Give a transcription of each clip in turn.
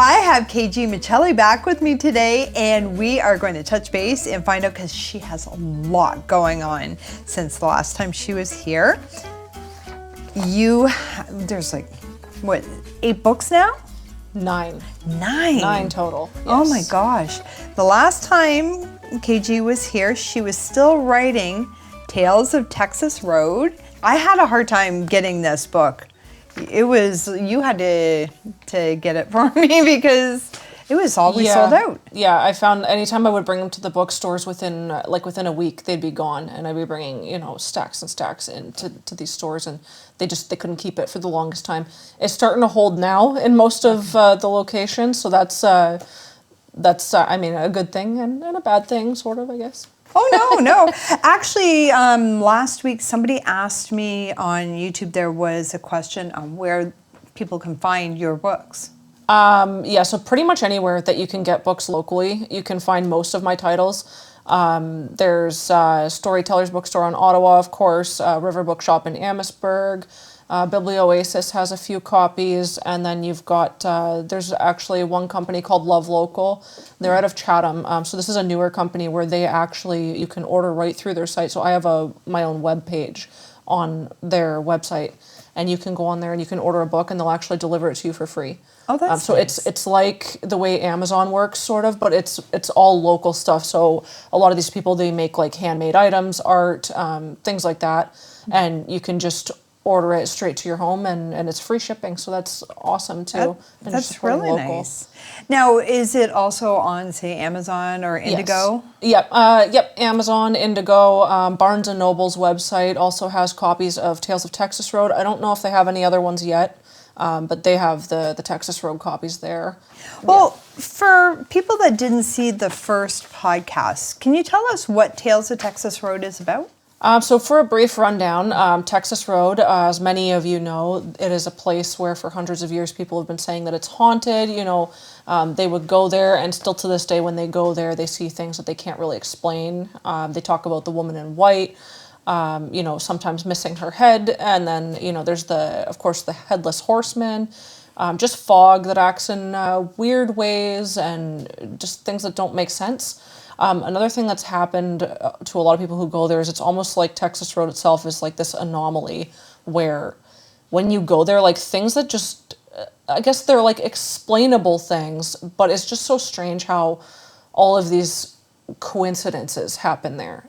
I have KG Miceli back with me today, and we are going to touch base and find out, because she has a lot going on since the last time she was here. There's like, what, 8 books now? 9. 9 total. Yes. Oh my gosh. The last time KG was here, she was still writing Tales of Texas Road. I had a hard time getting this book. You had to get it for me because it was always sold out. Yeah, I found anytime I would bring them to the bookstores within a week, they'd be gone, and I'd be bringing stacks and stacks into these stores, and they couldn't keep it for the longest time. It's starting to hold now in most of the locations, so that's I mean, a good thing and a bad thing, sort of, I guess. Oh, no. Actually, last week somebody asked me on YouTube, there was a question on where people can find your books. Yeah, so pretty much anywhere that you can get books locally, you can find most of my titles. There's Storytellers Bookstore in Ottawa, of course, River Bookshop in Amherstburg. Biblioasis has a few copies, and then you've got, there's actually one company called Love Local. They're out of Chatham, so this is a newer company where you can order right through their site. So I have my own web page on their website, and you can go on there and you can order a book, and they'll actually deliver it to you for free. Oh, that's so nice. It's like the way Amazon works, sort of, but it's all local stuff. So a lot of these people, they make like handmade items, art, things like that, and you can just order it straight to your home, and it's free shipping, so that's awesome too. That's really nice. Now, is it also on, say, Amazon or Indigo? Yes. Yep, Amazon, Indigo, Barnes & Noble's website also has copies of Tales of Texas Road. I don't know if they have any other ones yet, but they have the Texas Road copies there. Well, for people that didn't see the first podcast, can you tell us what Tales of Texas Road is about? So for a brief rundown, Texas Road, as many of you know, it is a place where for hundreds of years people have been saying that it's haunted. They would go there, and still to this day when they go there, they see things that they can't really explain. They talk about the woman in white, sometimes missing her head, and then, there's of course, the headless horseman, just fog that acts in weird ways, and just things that don't make sense. Another thing that's happened to a lot of people who go there is it's almost like Texas Road itself is like this anomaly where when you go there, like things that just, I guess they're like explainable things, but it's just so strange how all of these coincidences happen there,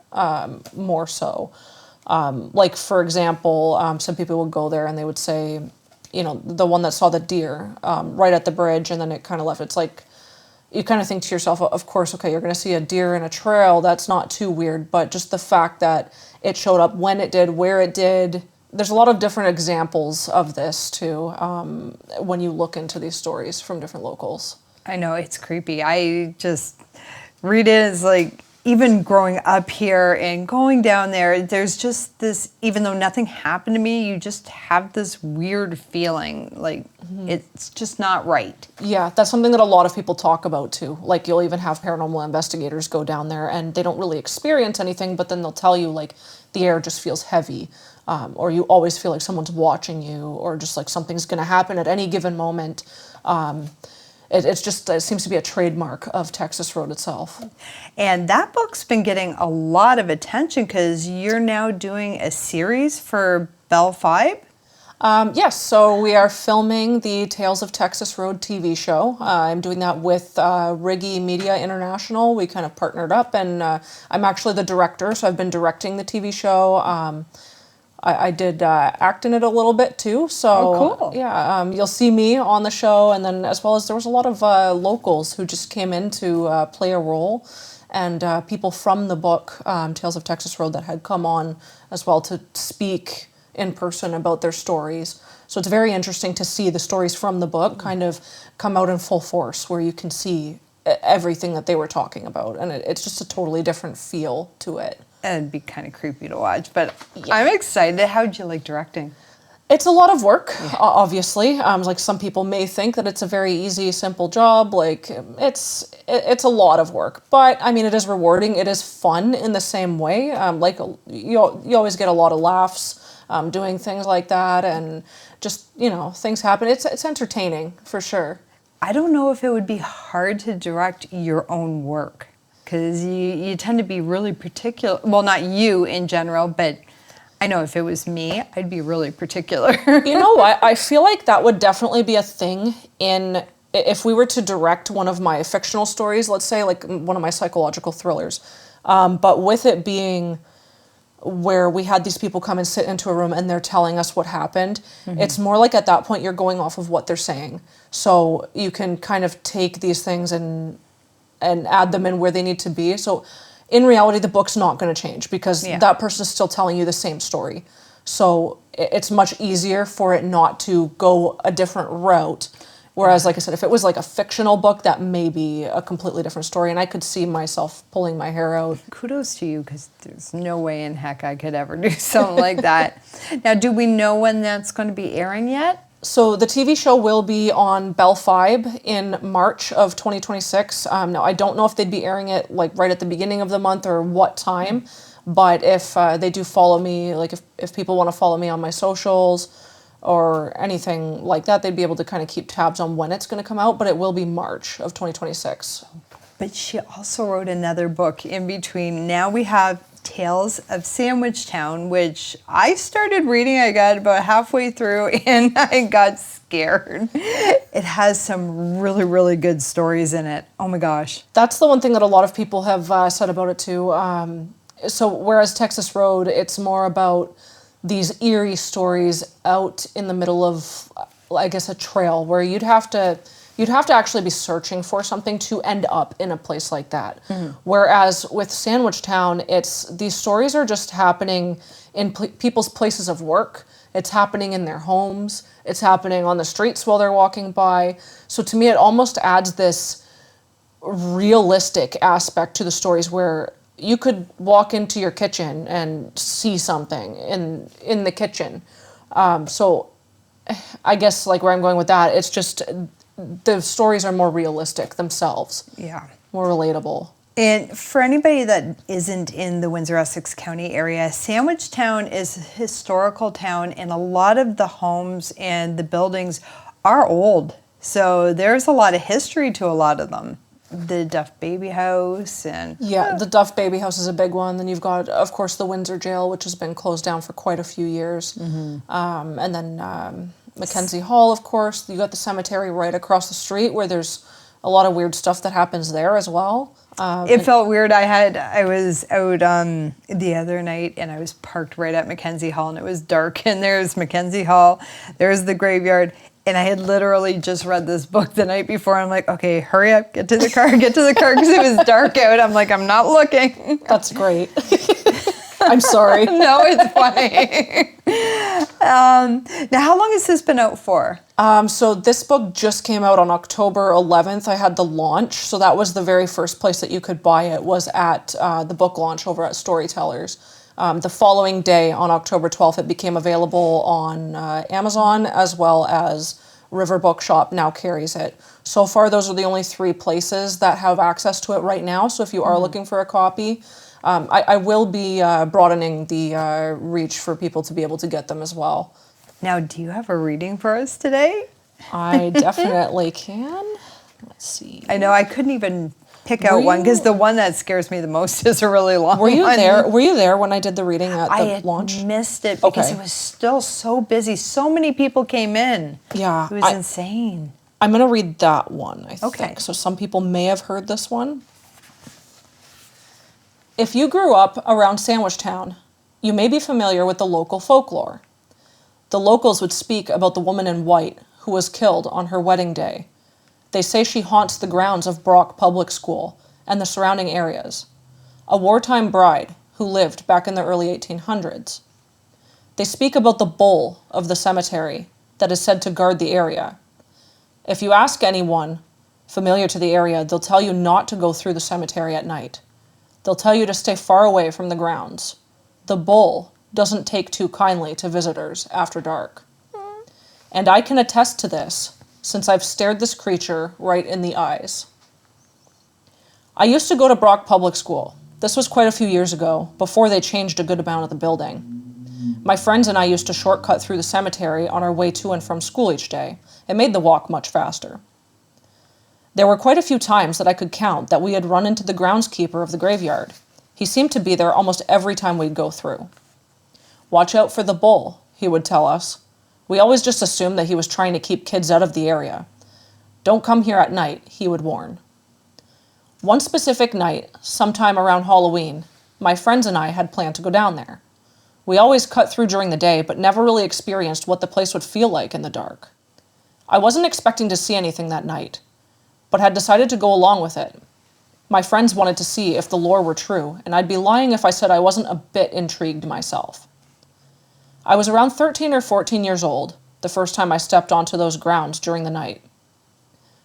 more so. Like, for example, some people would go there and they would say, the one that saw the deer right at the bridge, and then it kind of left. It's like, you kind of think to yourself, of course, okay, you're going to see a deer in a trail. That's not too weird. But just the fact that it showed up when it did, where it did, there's a lot of different examples of this, too, when you look into these stories from different locals. I know, it's creepy. I just read it as like, even growing up here and going down there, there's just this, even though nothing happened to me, you just have this weird feeling, like it's just not right. Yeah, that's something that a lot of people talk about too. Like, you'll even have paranormal investigators go down there and they don't really experience anything, but then they'll tell you like the air just feels heavy, or you always feel like someone's watching you, or just like something's going to happen at any given moment. It seems to be a trademark of Texas Road itself. And that book's been getting a lot of attention because you're now doing a series for Bell Fibe. Yes, so we are filming the Tales of Texas Road TV show. I'm doing that with Riggy Media International. We kind of partnered up, and I'm actually the director, so I've been directing the TV show. I did act in it a little bit too, so cool. Yeah, you'll see me on the show, and then as well as there was a lot of locals who just came in to play a role, and people from the book Tales of Texas Road that had come on as well to speak in person about their stories. So it's very interesting to see the stories from the book kind of come out in full force, where you can see everything that they were talking about, and it's just a totally different feel to it. It'd be kind of creepy to watch, but yeah. I'm excited. How'd you like directing? It's a lot of work, obviously. Like, some people may think that it's a very easy, simple job. Like, it's a lot of work, but I mean, it is rewarding. It is fun in the same way. Like, you always get a lot of laughs. doing things like that, and just, things happen. It's entertaining for sure. I don't know if it would be hard to direct your own work, because you tend to be really particular. Well, not you in general, but I know if it was me, I'd be really particular. I feel like that would definitely be a thing if we were to direct one of my fictional stories, let's say, like one of my psychological thrillers. But with it being where we had these people come and sit into a room and they're telling us what happened, it's more like at that point you're going off of what they're saying. So you can kind of take these things and add them in where they need to be. So in reality, the book's not going to change because that person is still telling you the same story. So it's much easier for it not to go a different route. Whereas, like I said, if it was like a fictional book, that may be a completely different story. And I could see myself pulling my hair out. Kudos to you, because there's no way in heck I could ever do something like that. Now, do we know when that's going to be airing yet? So the TV show will be on Bell Fibe in March of 2026. Now, I don't know if they'd be airing it like right at the beginning of the month or what time. But if they do follow me, like if people want to follow me on my socials or anything like that, they'd be able to kind of keep tabs on when it's going to come out, but it will be March of 2026. But she also wrote another book in between. Now we have Tales of Sandwich Town, which I started reading. I got about halfway through and I got scared. It has some really, really good stories in it. Oh my gosh. That's the one thing that a lot of people have said about it too. So whereas Texas Road, it's more about these eerie stories out in the middle of, I guess, a trail where you'd have to actually be searching for something to end up in a place like that. Whereas with Sandwich Town, these stories are just happening in people's places of work. It's happening in their homes. It's happening on the streets while they're walking by. So to me, it almost adds this realistic aspect to the stories where you could walk into your kitchen and see something in the kitchen. So I guess like where I'm going with that, it's just the stories are more realistic themselves. Yeah. More relatable. And for anybody that isn't in the Windsor-Essex County area, Sandwich Town is a historical town, and a lot of the homes and the buildings are old. So there's a lot of history to a lot of them. The Duff Baby House and... Yeah, the Duff Baby House is a big one. Then you've got, of course, the Windsor Jail, which has been closed down for quite a few years. And then Mackenzie Hall, of course. You got the cemetery right across the street where there's a lot of weird stuff that happens there as well. It felt weird. I was out the other night and I was parked right at Mackenzie Hall and it was dark, and there's Mackenzie Hall, there's the graveyard. And I had literally just read this book the night before. I'm like, okay, hurry up, get to the car, because it was dark out. I'm like, I'm not looking. That's great. I'm sorry. No, it's fine. Now, how long has this been out for? So this book just came out on October 11th. I had the launch. So that was the very first place that you could buy it, was at the book launch over at Storytellers. The following day, on October 12th, it became available on Amazon, as well as River Bookshop now carries it. So far, those are the only 3 places that have access to it right now. So if you are looking for a copy, I will be broadening the reach for people to be able to get them as well. Now, do you have a reading for us today? I definitely can. Let's see. I know I couldn't even pick out one, because the one that scares me the most is a really long one. Were you there when I did the reading at the launch? I missed it because it was still so busy. So many people came in. Yeah. It was insane. I'm going to read that one, I think. So some people may have heard this one. If you grew up around Sandwich Town, you may be familiar with the local folklore. The locals would speak about the woman in white who was killed on her wedding day. They say she haunts the grounds of Brock Public School and the surrounding areas, a wartime bride who lived back in the early 1800s. They speak about the bull of the cemetery that is said to guard the area. If you ask anyone familiar to the area, they'll tell you not to go through the cemetery at night. They'll tell you to stay far away from the grounds. The bull doesn't take too kindly to visitors after dark. And I can attest to this, since I've stared this creature right in the eyes. I used to go to Brock Public School. This was quite a few years ago, before they changed a good amount of the building. My friends and I used to shortcut through the cemetery on our way to and from school each day. It made the walk much faster. There were quite a few times that I could count that we had run into the groundskeeper of the graveyard. He seemed to be there almost every time we'd go through. "Watch out for the bull," he would tell us. We always just assumed that he was trying to keep kids out of the area. "Don't come here at night," he would warn. One specific night, sometime around Halloween, my friends and I had planned to go down there. We always cut through during the day, but never really experienced what the place would feel like in the dark. I wasn't expecting to see anything that night, but had decided to go along with it. My friends wanted to see if the lore were true, and I'd be lying if I said I wasn't a bit intrigued myself. I was around 13 or 14 years old, the first time I stepped onto those grounds during the night.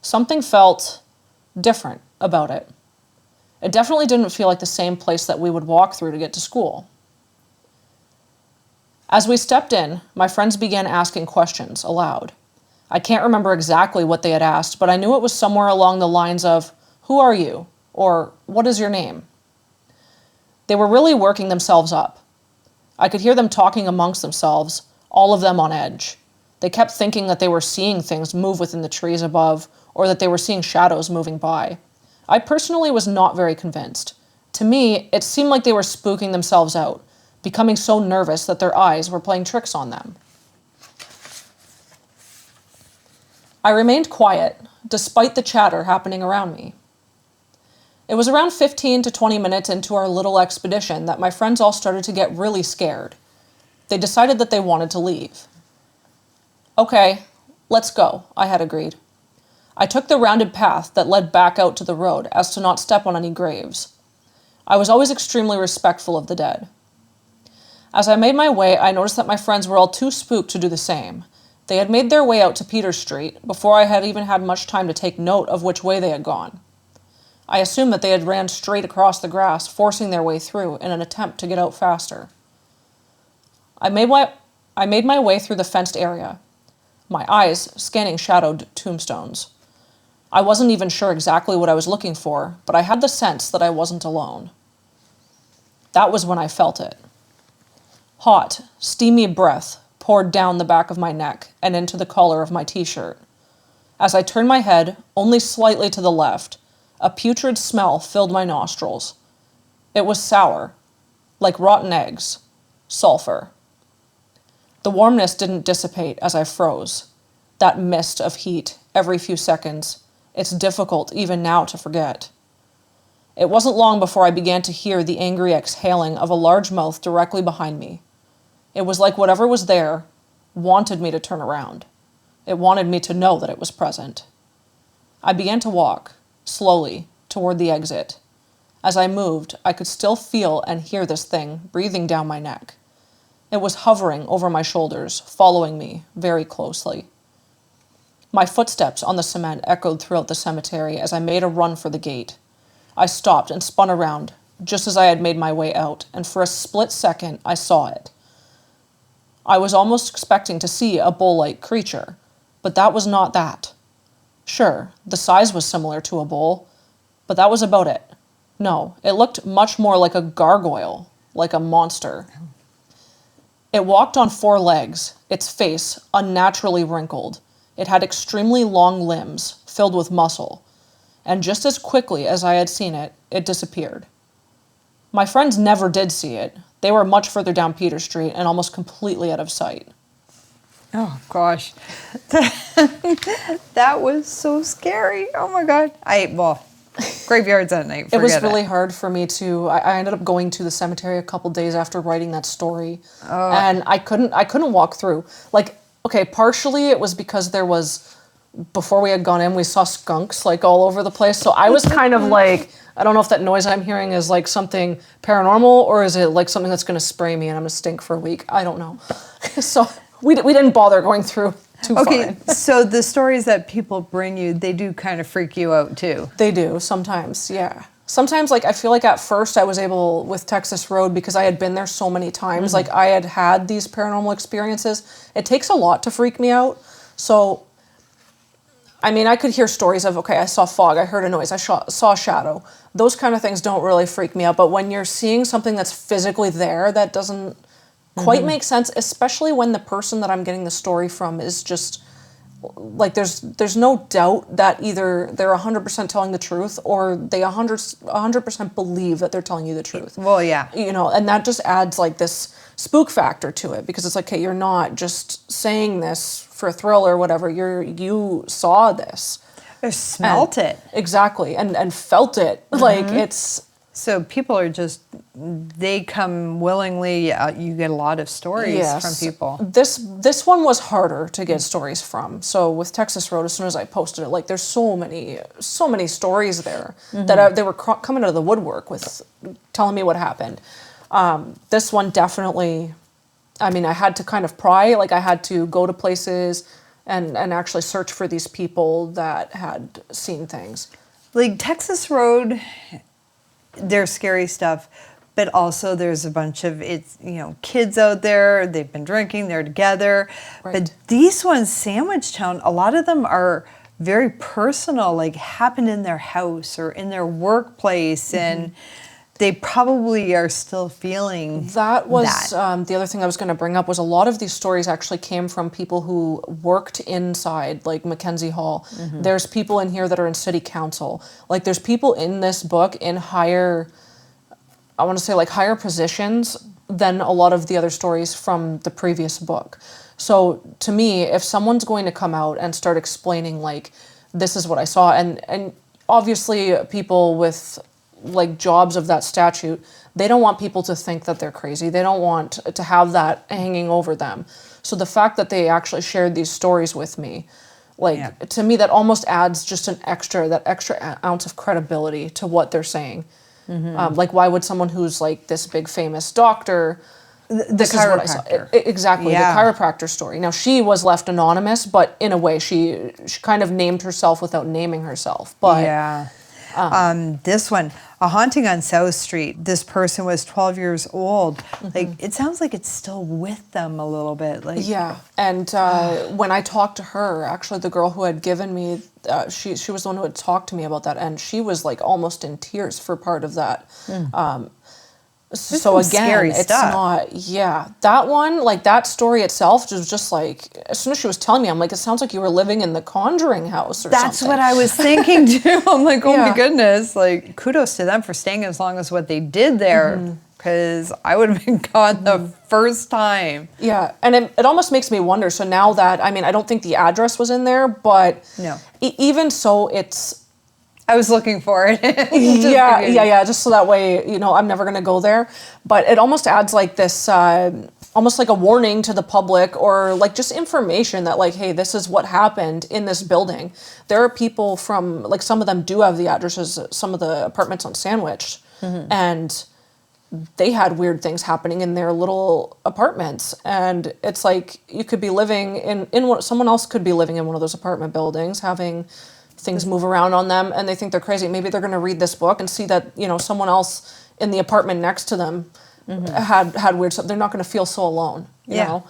Something felt different about it. It definitely didn't feel like the same place that we would walk through to get to school. As we stepped in, my friends began asking questions aloud. I can't remember exactly what they had asked, but I knew it was somewhere along the lines of, "Who are you?" or "What is your name?" They were really working themselves up. I could hear them talking amongst themselves, all of them on edge. They kept thinking that they were seeing things move within the trees above, or that they were seeing shadows moving by. I personally was not very convinced. To me, it seemed like they were spooking themselves out, becoming so nervous that their eyes were playing tricks on them. I remained quiet, despite the chatter happening around me. It was around 15 to 20 minutes into our little expedition that my friends all started to get really scared. They decided that they wanted to leave. "Okay, let's go," I had agreed. I took the rounded path that led back out to the road as to not step on any graves. I was always extremely respectful of the dead. As I made my way, I noticed that my friends were all too spooked to do the same. They had made their way out to Peter Street before I had even had much time to take note of which way they had gone. I assumed that they had ran straight across the grass, forcing their way through in an attempt to get out faster. I made my way through the fenced area, my eyes scanning shadowed tombstones. I wasn't even sure exactly what I was looking for, but I had the sense that I wasn't alone. That was when I felt it. Hot, steamy breath poured down the back of my neck and into the collar of my t-shirt. As I turned my head, only slightly to the left, a putrid smell filled my nostrils. It was sour, like rotten eggs, sulfur. The warmness didn't dissipate as I froze. That mist of heat every few seconds, it's difficult even now to forget. It wasn't long before I began to hear the angry exhaling of a large mouth directly behind me. It was like whatever was there wanted me to turn around. It wanted me to know that it was present. I began to walk, slowly, toward the exit. As I moved, I could still feel and hear this thing breathing down my neck. It was hovering over my shoulders, following me very closely. My footsteps on the cement echoed throughout the cemetery as I made a run for the gate. I stopped and spun around, just as I had made my way out, and for a split second I saw it. I was almost expecting to see a bull-like creature, but that was not that. Sure, the size was similar to a bull, but that was about it. No, it looked much more like a gargoyle, like a monster. It walked on 4 legs, its face unnaturally wrinkled. It had extremely long limbs, filled with muscle, and just as quickly as I had seen it, it disappeared. My friends never did see it. They were much further down Peter Street and almost completely out of sight. Oh, gosh. That was so scary. Oh, my God. Graveyards at night. It was really hard for me to. I ended up going to the cemetery a couple days after writing that story, and I couldn't walk through. Like, okay, partially it was because before we had gone in, we saw skunks like all over the place. So I was kind of like, I don't know if that noise I'm hearing is like something paranormal or is it like something that's going to spray me and I'm going to stink for a week. I don't know. So we didn't bother going through too far. Okay, so the stories that people bring you, they do kind of freak you out too. They do sometimes, yeah. Sometimes, like, I feel like at first I was able with Texas Road because I had been there so many times. Like, I had these paranormal experiences. It takes a lot to freak me out. So, I mean, I could hear stories of, okay, I saw fog, I heard a noise, I saw a shadow. Those kind of things don't really freak me out. But when you're seeing something that's physically there, that doesn't quite make sense, especially when the person that I'm getting the story from is just like there's no doubt that either they're 100% telling the truth or they 100% believe that they're telling you the truth. Well, yeah. You know, and that just adds like this spook factor to it, because it's like, okay, you're not just saying this for a thrill or whatever. You saw this. Or smelt it. Exactly. And felt it. Like it's... So people are just, they come willingly. You get a lot of stories from people. This one was harder to get stories from. So with Texas Road, as soon as I posted it, like there's so many stories there that they were coming out of the woodwork with telling me what happened. This one definitely, I mean, I had to kind of pry. Like I had to go to places and actually search for these people that had seen things. Like Texas Road, there's scary stuff, but also there's a bunch of kids out there. They've been drinking, they're together. Right. But these ones, Sandwich Town, a lot of them are very personal, like happened in their house or in their workplace, and they probably are still feeling that. The other thing I was going to bring up was a lot of these stories actually came from people who worked inside, like Mackenzie Hall. There's people in here that are in city council. Like there's people in this book in higher positions than a lot of the other stories from the previous book. So to me, if someone's going to come out and start explaining like, this is what I saw, and obviously people with like jobs of that statute, they don't want people to think that they're crazy. They don't want to have that hanging over them. So the fact that they actually shared these stories with me, like to me, that almost adds just that extra ounce of credibility to what they're saying. Like why would someone who's like this big famous doctor, this is what I saw. Exactly, the chiropractor story. Now she was left anonymous, but in a way she kind of named herself without naming herself. But this one, a haunting on South Street. This person was 12 years old. Like it sounds like it's still with them a little bit. Like and when I talked to her, actually the girl who had given me, she was the one who had talked to me about that, and she was like almost in tears for part of that. So again, it's not, that one, like that story itself was just like, as soon as she was telling me, I'm like, it sounds like you were living in the Conjuring house or something. That's what I was thinking too. I'm like, oh my goodness, like kudos to them for staying as long as what they did there, because I would have been gone the first time. Yeah, and it almost makes me wonder, so now that, I mean, I don't think the address was in there, but even so, I was looking for it. Just so that way, I'm never going to go there. But it almost adds like this, almost like a warning to the public, or like just information that like, hey, this is what happened in this building. There are people from, like some of them do have the addresses, some of the apartments on Sandwich, and they had weird things happening in their little apartments. And it's like, you could be living someone else could be living in one of those apartment buildings, having things move around on them, and they think they're crazy. Maybe they're going to read this book and see that someone else in the apartment next to them had weird stuff. They're not going to feel so alone. You know?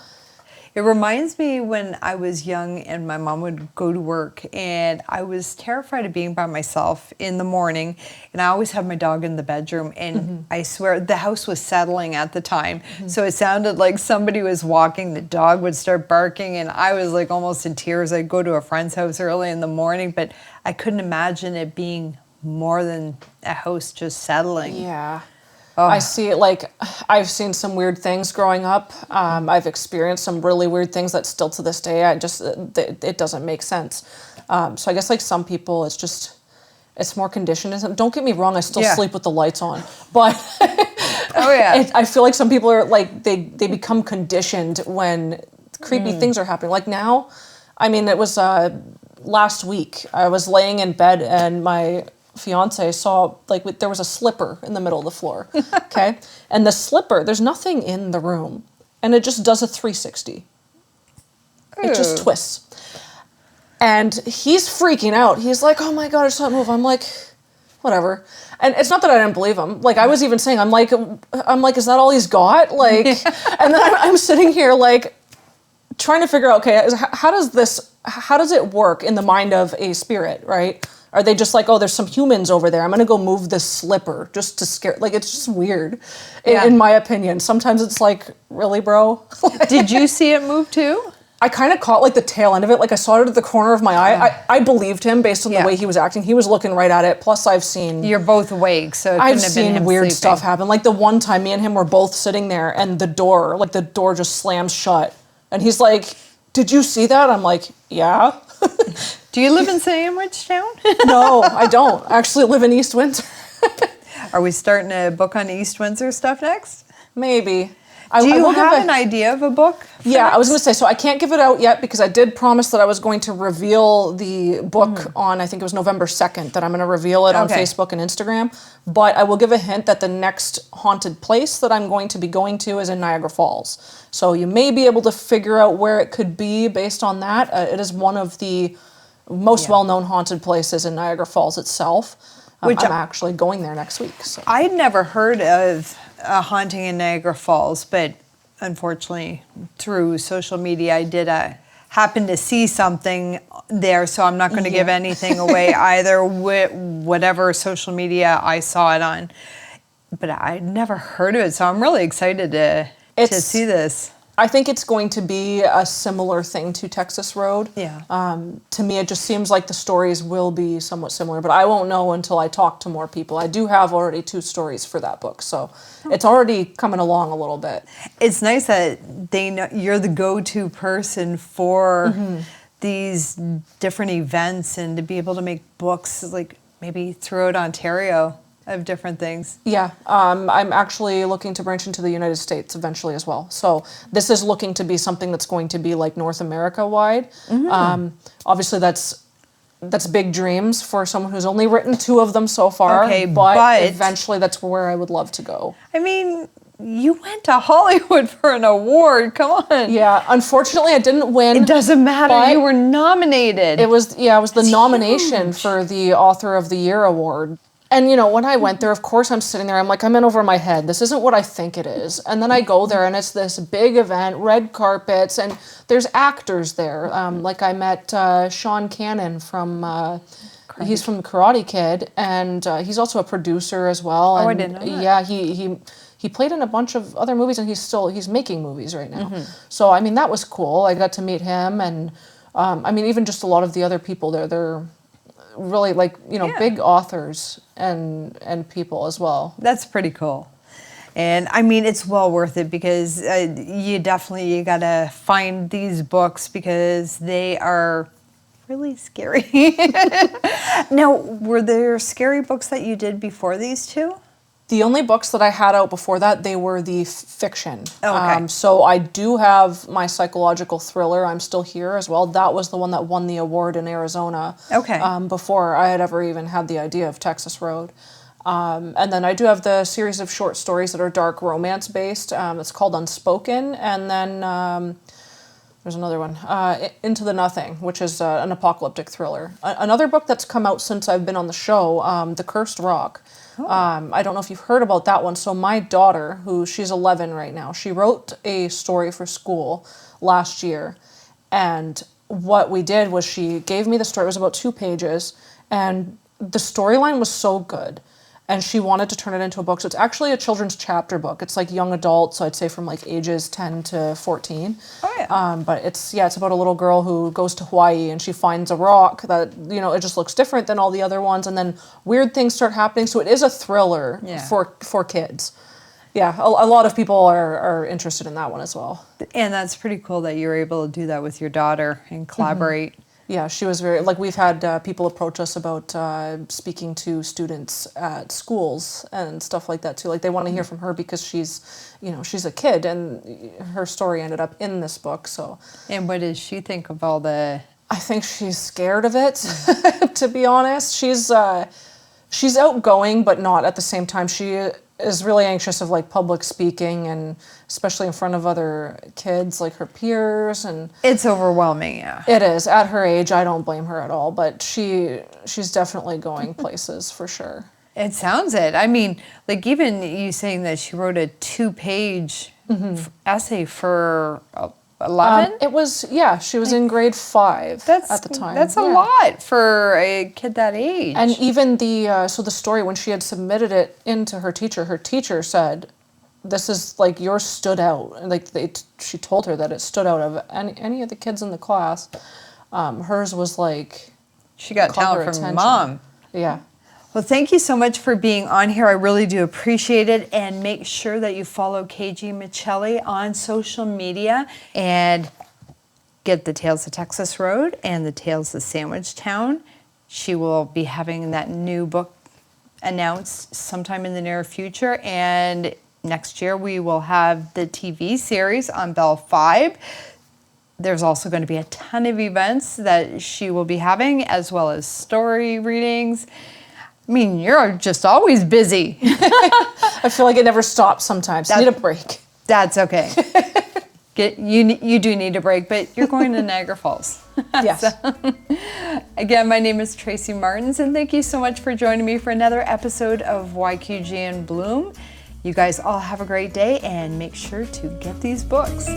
It reminds me when I was young and my mom would go to work, and I was terrified of being by myself in the morning, and I always had my dog in the bedroom, and I swear the house was settling at the time, so it sounded like somebody was walking, the dog would start barking, and I was like almost in tears. I'd go to a friend's house early in the morning, but I couldn't imagine it being more than a house just settling. Yeah. Oh. I see it, like, I've seen some weird things growing up. I've experienced some really weird things that still to this day, it doesn't make sense. So I guess like some people, it's more conditioned. Don't get me wrong, I still sleep with the lights on. But I feel like some people are like, they become conditioned when creepy things are happening. Like now, I mean, it was last week, I was laying in bed and my fiance saw like there was a slipper in the middle of the floor. Okay. And the slipper, there's nothing in the room, and it just does a 360. It just twists. And he's freaking out. He's like, oh my God, I saw it move. I'm like, whatever. And it's not that I didn't believe him. Like I was even saying, I'm like, is that all he's got? Like, and then I'm sitting here like trying to figure out, okay, how does it work in the mind of a spirit, right? Are they just like, oh, there's some humans over there, I'm gonna go move this slipper just to scare, like, it's just weird, in my opinion. Sometimes it's like, really, bro? Did you see it move too? I kind of caught like the tail end of it. Like I saw it at the corner of my eye. I believed him based on the way he was acting. He was looking right at it. Plus I've seen... You're both awake, so it couldn't I've have been seen him weird sleeping. stuff happen. Like the one time me and him were both sitting there and the door just slams shut. And he's like, did you see that? I'm like, yeah. Do you live in Sandwich Town? No, I don't. I actually live in East Windsor. Are we starting a book on East Windsor stuff next? Maybe. Do you have an idea of a book? Yeah, I was going to say, so I can't give it out yet because I did promise that I was going to reveal the book on, I think it was November 2nd, that I'm going to reveal it on Facebook and Instagram. But I will give a hint that the next haunted place that I'm going to be going to is in Niagara Falls. So you may be able to figure out where it could be based on that. It is one of the most well-known haunted places in Niagara Falls itself. Which I'm actually going there next week. So. I'd never heard of a haunting in Niagara Falls, but unfortunately through social media I did happen to see something there, so I'm not going to give anything away either with whatever social media I saw it on. But I'd never heard of it, so I'm really excited to see this. I think it's going to be a similar thing to Texas Road. Yeah. To me, it just seems like the stories will be somewhat similar, but I won't know until I talk to more people. I do have already 2 stories for that book, so it's already coming along a little bit. It's nice that they know you're the go-to person for these different events, and to be able to make books like maybe throughout Ontario of different things. Yeah, I'm actually looking to branch into the United States eventually as well. So this is looking to be something that's going to be like North America wide. Obviously that's big dreams for someone who's only written 2 of them so far. Okay, but eventually that's where I would love to go. I mean, you went to Hollywood for an award. Come on. Yeah, unfortunately I didn't win. It doesn't matter. You were nominated. It was the nomination for the Author of the Year award. And, you know, when I went there, of course, I'm sitting there, I'm like, I'm in over my head. This isn't what I think it is. And then I go there, and it's this big event, red carpets, and there's actors there. Like I met Sean Cannon from, he's from Karate Kid, and he's also a producer as well. Oh, and, I didn't know that. Yeah, he played in a bunch of other movies, and he's making movies right now. So, I mean, that was cool. I got to meet him, and, I mean, even just a lot of the other people there, they're really, like, you know, big authors and people as well. That's pretty cool. And I mean, it's well worth it because you gotta find these books because they are really scary. Now, were there scary books that you did before these 2? The only books that I had out before that, they were the fiction. Oh, okay. So I do have my psychological thriller, I'm Still Here, as well. That was the one that won the award in Arizona. Okay. Before I had ever even had the idea of Texas Road. And then I do have the series of short stories that are dark romance based. It's called Unspoken. And then there's another one, Into the Nothing, which is an apocalyptic thriller. Another book that's come out since I've been on the show, The Cursed Rock. I don't know if you've heard about that one. So my daughter, she's 11 right now, she wrote a story for school last year. And what we did was she gave me the story. It was about 2 pages. And the storyline was so good. And she wanted to turn it into a book. So it's actually a children's chapter book. It's like young adult, so I'd say from like ages 10 to 14. Oh, yeah. But it's about a little girl who goes to Hawaii and she finds a rock that, you know, it just looks different than all the other ones. And then weird things start happening. So it is a thriller for kids. Yeah, a lot of people are interested in that one as well. And that's pretty cool that you were able to do that with your daughter and collaborate. Yeah, she was very, like, we've had people approach us about speaking to students at schools and stuff like that too. Like, they want to hear from her because she's a kid and her story ended up in this book, so. And what does she think of all the... I think she's scared of it, to be honest. She's outgoing, but not at the same time. She is really anxious of like public speaking and especially in front of other kids, like her peers, and it's overwhelming. Yeah, it is. At her age, I don't blame her at all, but she's definitely going places for sure. It sounds it. I mean, like even you saying that she wrote a 2-page essay for 11? It was, yeah, she was in grade 5 at the time. That's a Yeah. lot for a kid that age. And even the story, when she had submitted it into her teacher said, this is like yours stood out. And like she told her that it stood out of any of the kids in the class. Hers was like, she got caught her talent from attention. mom. Yeah. Well, thank you so much for being on here. I really do appreciate it. And make sure that you follow KG Miceli on social media and get the Tales of Texas Road and the Tales of Sandwich Town. She will be having that new book announced sometime in the near future. And next year we will have the TV series on Bell Fibe. There's also going to be a ton of events that she will be having, as well as story readings. I mean, you're just always busy. I feel like it never stops sometimes. Need a break. That's okay. You do need a break, but you're going to Niagara Falls. Yes. Again, my name is Tracy Martins, and thank you so much for joining me for another episode of YQG in Bloom. You guys all have a great day, and make sure to get these books.